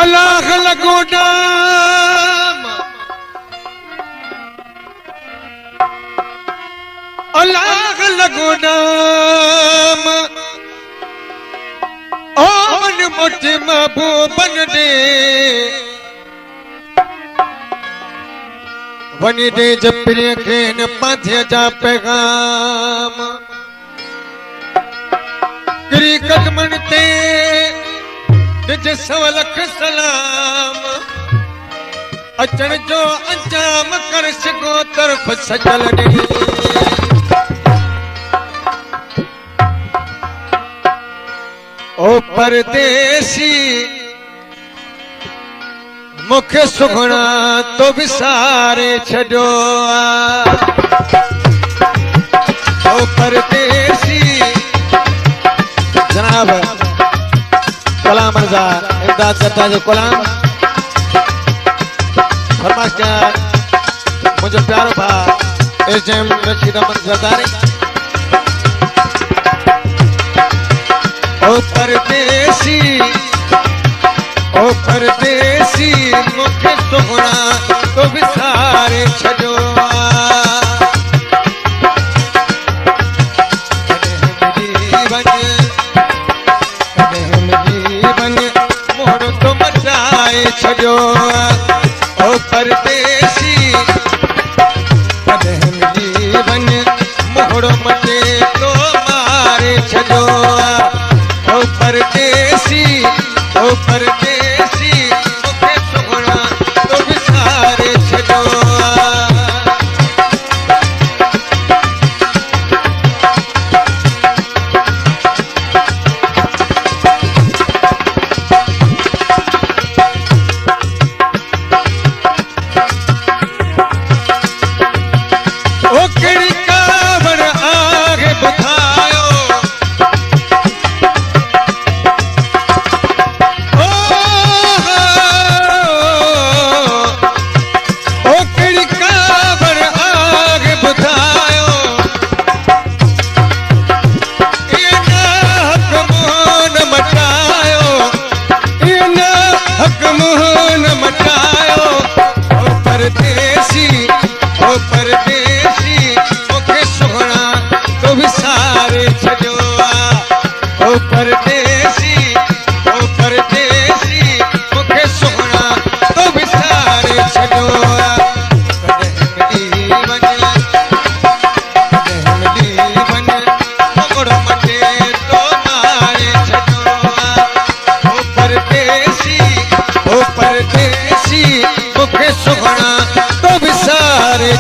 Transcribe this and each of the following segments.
अलाह लगो नाम अलाह लगो नाम ओ मन मुझ महबूबन दे वनी दे जब प्रिय खेन पाथे जा पैगाम गिरी कदमन ते दिज सवलख सलाम अचण जो अंजाम कर सको तरफ सजल ॾे ओ परदेसी मुखे सुगणा तो विसारे छॾियो ओ परदेसी जनाब कलाम रज़ा इमदाद करता जो कलाम फरमाइश क्या मुझे प्यारो भा एसएम रशीद अहमद ज़रदारी ओ परदेसी मुखे सुगणा तो विसारे छॾियो छॾियो ओ परदेसी कॾहिं मिली वञ मोहड़ो मटे तो मारे छॾियो ओ परदेसी मूंखे सुगणा तो विसारे छॾियो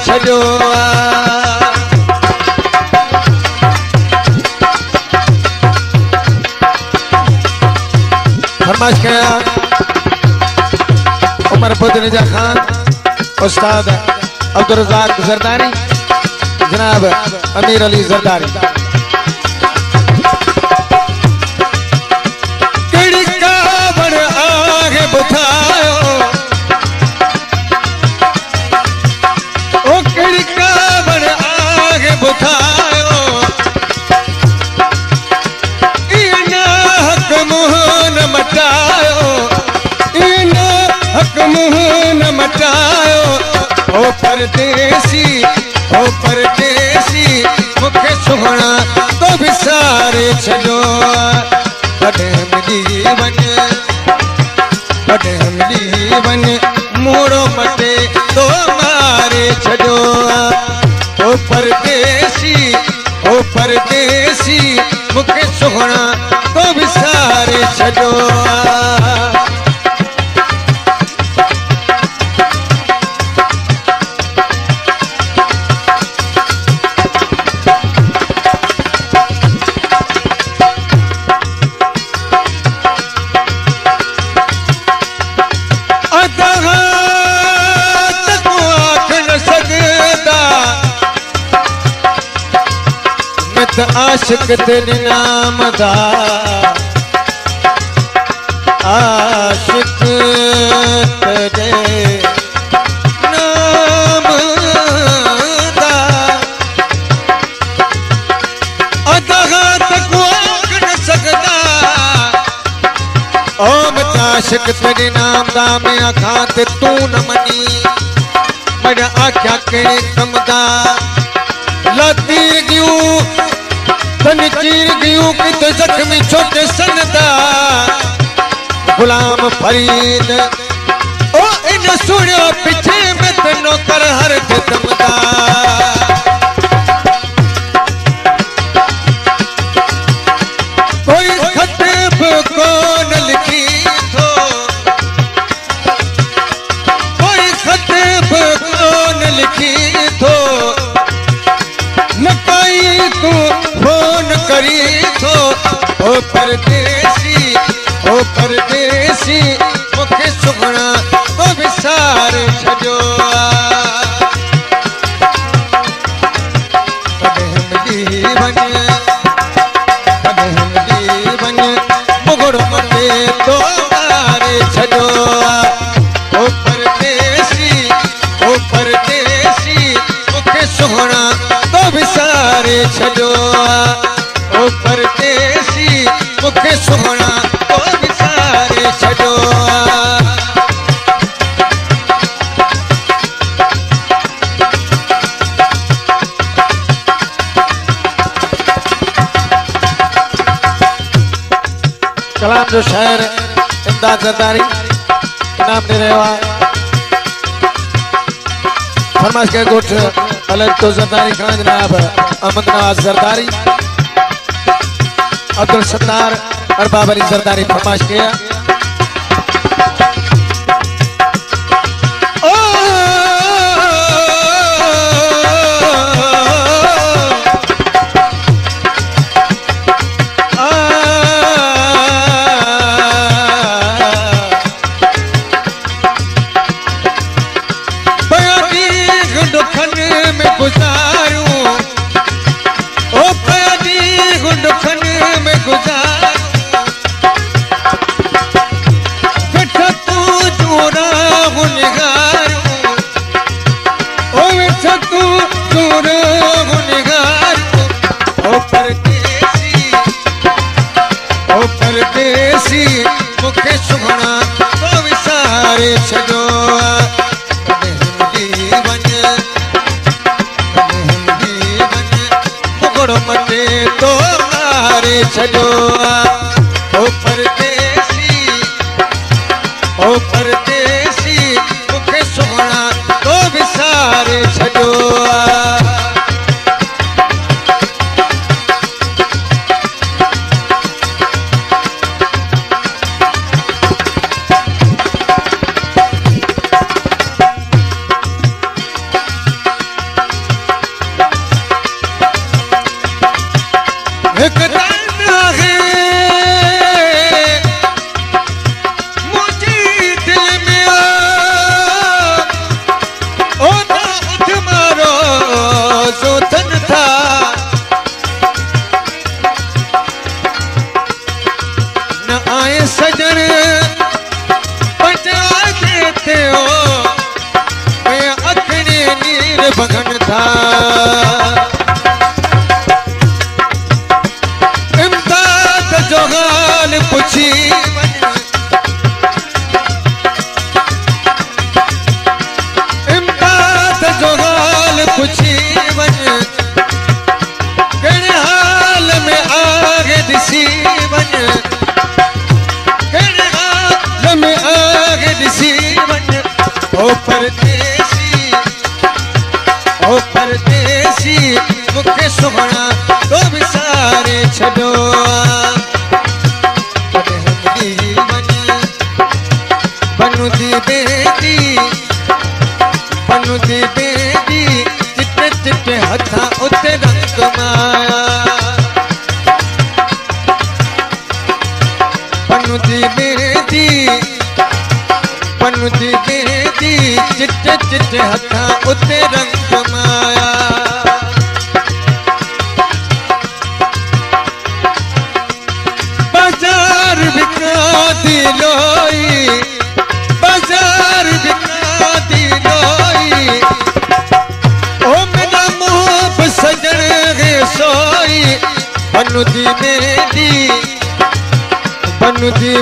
छॾियो फरमाइश कया उमर बुदनिजा खान उस्ताद अब्दुल रज़ाक ज़रदारी जनाब अमीर अली ज़रदारी कहिड़ी कावड़ आगे ॿुधायो ओ परदेसी मुखे सुगणा तो विसारे छॾियो कॾहिं मिली वञ मोड़ो मटे तो मारे छॾियो ओ परदेसी मुखे सुगणा तो विसारे छॾियो आशिक तेरे नाम दा आशिक तेरे नाम आशिक तेरे नाम दा मैं आखां ते तू न मनी मेरा आख्या केड़े कम दा ला तीर गियूं तन चीर गियूं किते जख्मी छोटे सन दा गुलाम फरीद ओ इन सुनियो पीछे में तेनो कर हर खत्म दा कोई खत कौन लिखी थो कोई खत कौन लिखी थो न काई तू फोन करी थो ओ परदेसी मुखे सुगना तो विसार छजो मुगड़ मटे तो मारे छजो ओ परदेसी मुखे सुगना तो विसारे छजो ओ परदेसी मुखे सुगना तो विसारे छजो कलाम जो शायर इमदाद जरदारी इनाम दे रहे हो फरमाइश के गुट अलग तो जरदारी खान जनाब अहमद नवाज जरदारी अब्दुल सत्तार और बाबरी जरदारी फरमाइश किया मुखे सुगना तो विसारे छजो मुगड़ मटे तो मारे छजो ओ परदेसी मुखे सुगना तो विसारे छजो सजन पटा देते हो मैं अखने नीर भगन था इमदाद जो हाल पूछी इमदाद जो हाल पूछी वन कहिड़े हाल में आगे दिसी वन ओ परदेसी मुखे सुगना तो विसारे छड़ो बनू दी बेटी चिट्टे चिट्टे हथा उते रंग माया बनू दी बेटी चिट्टे चिट्टे हथा उते रंग माया बाजार बिका दी लोई बाजार बिका दी लोई ओ मेरा मुँह सजन है सोई बनू दी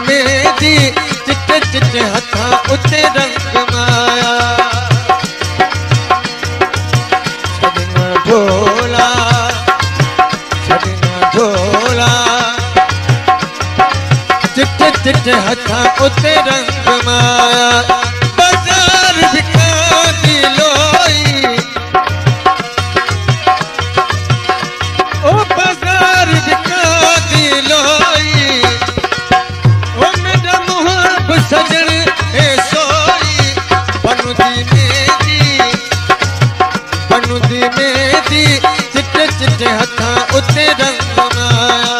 मेरी चिट्टे चिट्टे हथा उते रंग माया छड़ना ढोला चिट्टे चिट्टे हथा उते रंग माया बाजार भिखारी लोई ओ बाजार भिखारी लोई ओ मेरा मुहब सजन ए सोई बनुदी मेरी चिट्टे चिट्टे हथा उते रंग माया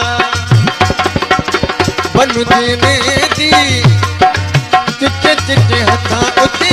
बनुदी मेरी चिट्टे चिट्टे हथा उते